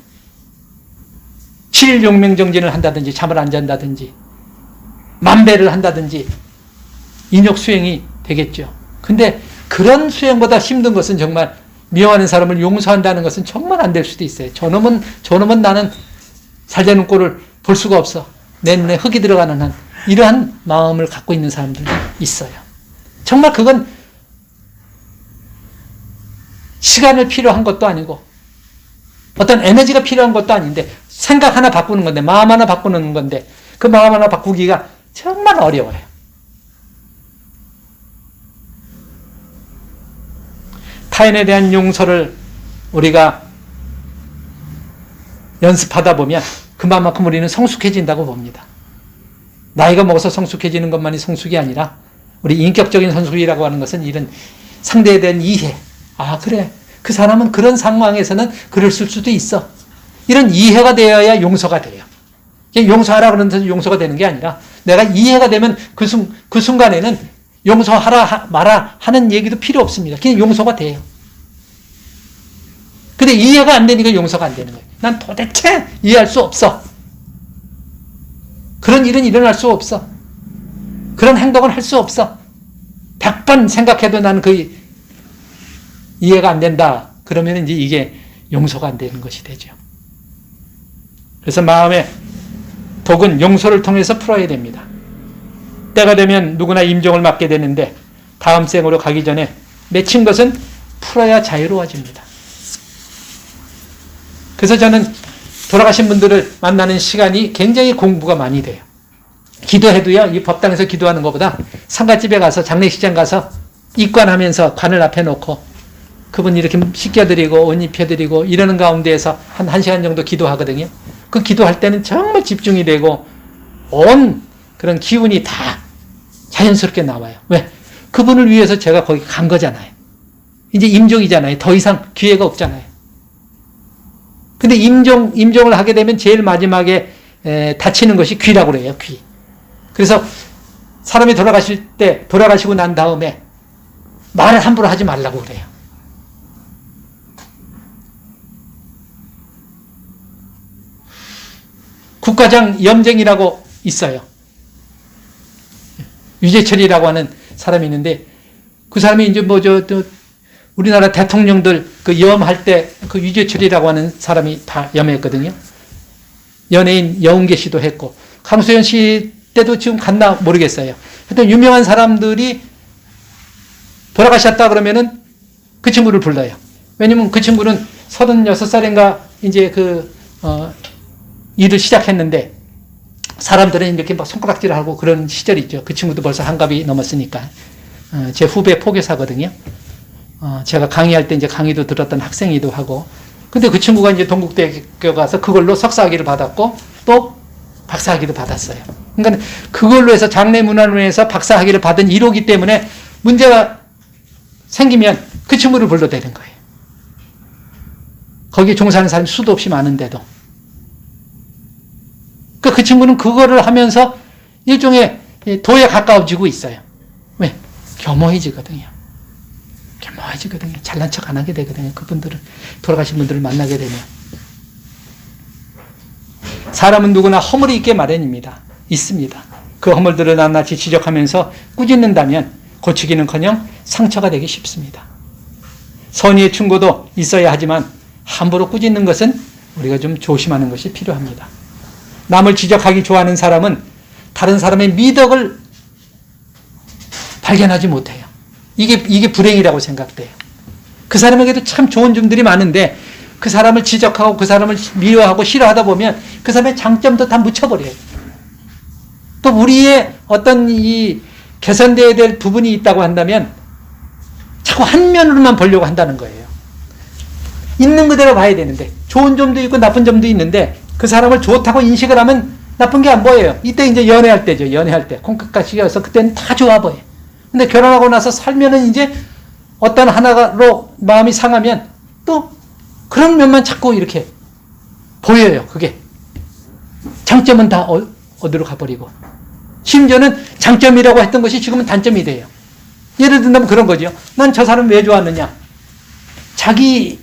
7일 용맹정진을 한다든지 잠을 안 잔다든지 만배를 한다든지 인욕 수행이 되겠죠. 근데 그런 수행보다 힘든 것은 정말 미워하는 사람을 용서한다는 것은 정말 안 될 수도 있어요. 저놈은 나는 살되는 꼴을 볼 수가 없어. 내 눈에 흙이 들어가는 한 이러한 마음을 갖고 있는 사람들도 있어요. 정말 그건 시간을 필요한 것도 아니고 어떤 에너지가 필요한 것도 아닌데 생각 하나 바꾸는 건데 마음 하나 바꾸는 건데 그 마음 하나 바꾸기가 정말 어려워요. 타인에 대한 용서를 우리가 연습하다 보면 그만큼 우리는 성숙해진다고 봅니다. 나이가 먹어서 성숙해지는 것만이 성숙이 아니라 우리 인격적인 성숙이라고 하는 것은 이런 상대에 대한 이해. 아 그래 그 사람은 그런 상황에서는 그랬을 수도 있어. 이런 이해가 되어야 용서가 돼요. 용서하라 그러는 용서가 되는 게 아니라 내가 이해가 되면 그 순간에는 용서하라 마라 하는 얘기도 필요 없습니다. 그냥 용서가 돼요. 근데 이해가 안 되니까 용서가 안 되는 거예요. 난 도대체 이해할 수 없어. 그런 일은 일어날 수 없어. 그런 행동을 할 수 없어. 100번 생각해도 나는 그 이해가 안 된다. 그러면 이제 이게 용서가 안 되는 것이 되죠. 그래서 마음의 독은 용서를 통해서 풀어야 됩니다. 때가 되면 누구나 임종을 맞게 되는데 다음 생으로 가기 전에 맺힌 것은 풀어야 자유로워집니다. 그래서 저는 돌아가신 분들을 만나는 시간이 굉장히 공부가 많이 돼요. 기도해도요, 이 법당에서 기도하는 것보다 상가집에 가서, 장례식장 가서 입관하면서 관을 앞에 놓고 그분 이렇게 씻겨드리고 옷 입혀드리고 이러는 가운데에서 한 1시간 정도 기도하거든요. 그 기도할 때는 정말 집중이 되고 온 그런 기운이 다 자연스럽게 나와요. 왜? 그분을 위해서 제가 거기 간 거잖아요. 이제 임종이잖아요. 더 이상 기회가 없잖아요. 근데 임종을 하게 되면 제일 마지막에 다치는 것이 귀라고 그래요. 귀. 그래서 사람이 돌아가시고 난 다음에 말을 함부로 하지 말라고 그래요. 국가장 염쟁이라고 있어요. 유재철이라고 하는 사람이 있는데 그 사람이 이제 우리나라 대통령들 그 염할 때 그 유재철이라고 하는 사람이 다 염했거든요. 연예인 여운계 씨도 했고 강수현 씨 때도 지금 갔나 모르겠어요. 하여튼 유명한 사람들이 돌아가셨다 그러면은 그 친구를 불러요. 왜냐면 그 친구는 36살인가 이제 일을 시작했는데 사람들은 이렇게 막 손가락질하고 그런 시절이 있죠. 그 친구도 벌써 한갑이 넘었으니까. 제 후배 포교사거든요. 제가 강의할 때 이제 강의도 들었던 학생이기도 하고. 근데 그 친구가 이제 동국대학교 가서 그걸로 석사학위를 받았고 또 박사학위를 받았어요. 그러니까 그걸로 해서 장례문화론에서 박사학위를 받은 1호기 때문에 문제가 생기면 그 친구를 불러대는 거예요. 거기 종사하는 사람이 수도 없이 많은데도. 그 친구는 그거를 하면서 일종의 도에 가까워지고 있어요. 왜? 겸허해지거든요. 겸허해지거든요. 잘난 척 안 하게 되거든요. 그분들은, 돌아가신 분들을 만나게 되면. 사람은 누구나 허물이 있게 마련입니다. 있습니다. 그 허물들을 낱낱이 지적하면서 꾸짖는다면 고치기는커녕 상처가 되기 쉽습니다. 선의의 충고도 있어야 하지만 함부로 꾸짖는 것은 우리가 좀 조심하는 것이 필요합니다. 남을 지적하기 좋아하는 사람은 다른 사람의 미덕을 발견하지 못해요. 이게 불행이라고 생각돼요. 그 사람에게도 참 좋은 점들이 많은데 그 사람을 지적하고 그 사람을 미워하고 싫어하다 보면 그 사람의 장점도 다 묻혀버려요. 또 우리의 어떤 이 개선되어야 될 부분이 있다고 한다면 자꾸 한 면으로만 보려고 한다는 거예요. 있는 그대로 봐야 되는데 좋은 점도 있고 나쁜 점도 있는데 그 사람을 좋다고 인식을 하면 나쁜 게 안 보여요. 이때 이제 연애할 때죠. 연애할 때. 콩깍같이 껴서 그때는 다 좋아 보여요. 근데 결혼하고 나서 살면은 이제 어떤 하나로 마음이 상하면 또 그런 면만 자꾸 이렇게 보여요. 그게. 장점은 다 어디로 가버리고. 심지어는 장점이라고 했던 것이 지금은 단점이 돼요. 예를 든다면 그런 거죠. 난 저 사람 왜 좋아하느냐. 자기만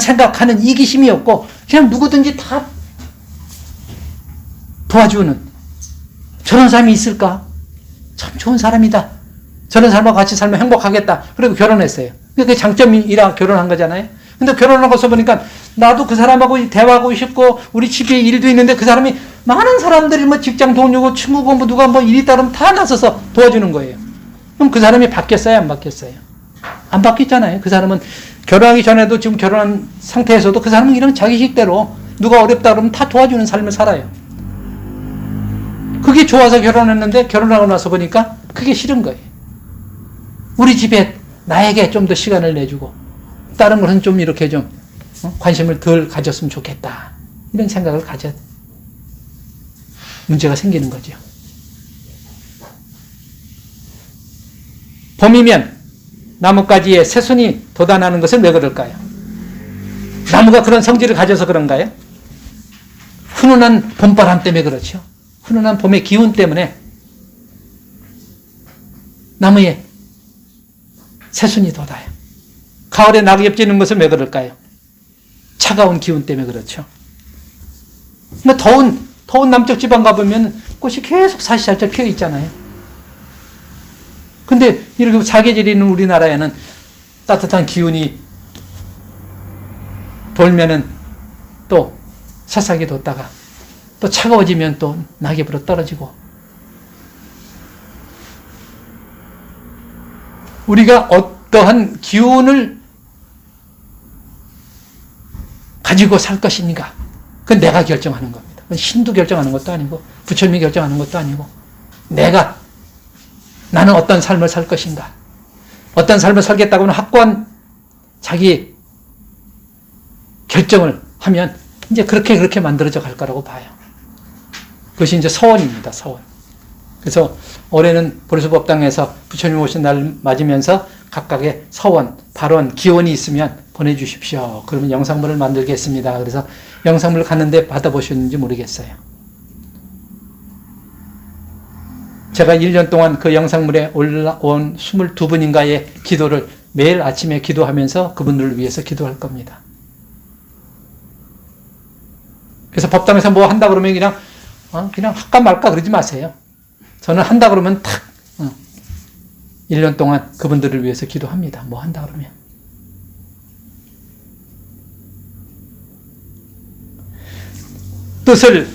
생각하는 이기심이 없고 그냥 누구든지 다 도와주는 저런 사람이 있을까? 참 좋은 사람이다. 저런 사람과 같이 살면 행복하겠다. 그리고 결혼했어요. 그게 장점이라 결혼한 거잖아요. 근데 결혼하고서 보니까 나도 그 사람하고 대화하고 싶고 우리 집에 일도 있는데 그 사람이 많은 사람들이 뭐 직장 동료고 친구 공부 누가 뭐 일이 따르면 다 나서서 도와주는 거예요. 그럼 그 사람이 바뀌었어요? 안 바뀌었어요? 안 바뀌었잖아요. 그 사람은 결혼하기 전에도 지금 결혼한 상태에서도 그 사람은 이런 자기 식대로 누가 어렵다 그러면 다 도와주는 삶을 살아요. 그게 좋아서 결혼했는데 결혼하고 나서 보니까 그게 싫은 거예요. 우리 집에 나에게 좀 더 시간을 내주고 다른 것은 좀 이렇게 좀 관심을 덜 가졌으면 좋겠다. 이런 생각을 가져 문제가 생기는 거죠. 봄이면 나뭇가지에 새순이 돋아나는 것은 왜 그럴까요? 나무가 그런 성질을 가져서 그런가요? 훈훈한 봄바람 때문에 그렇죠. 훈훈한 봄의 기운 때문에 나무에 새순이 돋아요. 가을에 낙엽 지는 것은 왜 그럴까요? 차가운 기운 때문에 그렇죠. 근데 더운 남쪽 지방 가보면 꽃이 계속 사시살짝 피어 있잖아요. 근데 이렇게 사계절이 있는 우리나라에는 따뜻한 기운이 돌면은 또 새싹이 돋다가 또 차가워지면 또 낙엽으로 떨어지고. 우리가 어떠한 기운을 가지고 살 것인가? 그건 내가 결정하는 겁니다. 그건 신도 결정하는 것도 아니고 부처님이 결정하는 것도 아니고 나는 어떤 삶을 살 것인가? 어떤 삶을 살겠다고 하면 확고한 자기 결정을 하면 이제 그렇게 만들어져 갈 거라고 봐요. 그것이 이제 서원입니다. 서원. 그래서 올해는 보리수법당에서 부처님 오신 날 맞으면서 각각의 서원, 발언, 기원이 있으면 보내주십시오. 그러면 영상물을 만들겠습니다. 그래서 영상물을 갔는데 받아보셨는지 모르겠어요. 제가 1년 동안 그 영상물에 올라온 22분인가의 기도를 매일 아침에 기도하면서 그분들을 위해서 기도할 겁니다. 그래서 법당에서 뭐 한다 그러면 그냥 할까 말까 그러지 마세요. 저는 한다 그러면 탁 1년 동안 그분들을 위해서 기도합니다. 뭐 한다 그러면. 뜻을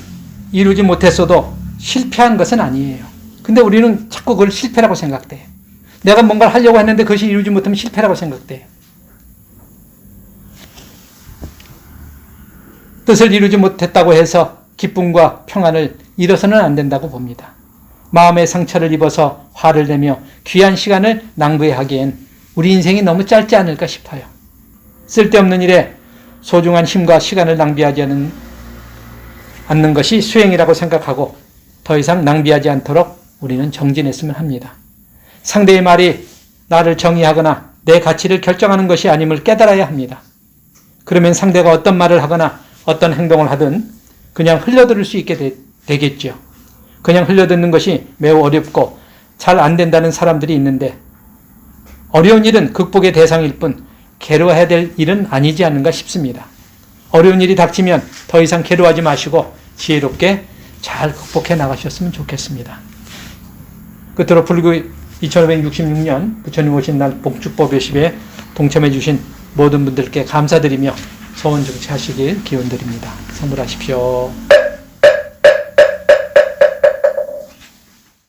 이루지 못했어도 실패한 것은 아니에요. 근데 우리는 자꾸 그걸 실패라고 생각돼요. 내가 뭔가를 하려고 했는데 그것이 이루지 못하면 실패라고 생각돼요. 뜻을 이루지 못했다고 해서 기쁨과 평안을 잃어서는 안 된다고 봅니다. 마음의 상처를 입어서 화를 내며 귀한 시간을 낭비하기엔 우리 인생이 너무 짧지 않을까 싶어요. 쓸데없는 일에 소중한 힘과 시간을 낭비하지 않는 것이 수행이라고 생각하고 더 이상 낭비하지 않도록 우리는 정진했으면 합니다. 상대의 말이 나를 정의하거나 내 가치를 결정하는 것이 아님을 깨달아야 합니다. 그러면 상대가 어떤 말을 하거나 어떤 행동을 하든 그냥 흘려들을 수 있게 되겠죠. 그냥 흘려듣는 것이 매우 어렵고 잘 안 된다는 사람들이 있는데 어려운 일은 극복의 대상일 뿐 괴로워해야 될 일은 아니지 않는가 싶습니다. 어려운 일이 닥치면 더 이상 괴로워하지 마시고 지혜롭게 잘 극복해 나가셨으면 좋겠습니다. 끝으로 불교 2566년 부처님 오신 날 복축법 예식에 동참해 주신 모든 분들께 감사드리며 소원 증취하시길 기원드립니다. 선물하십시오.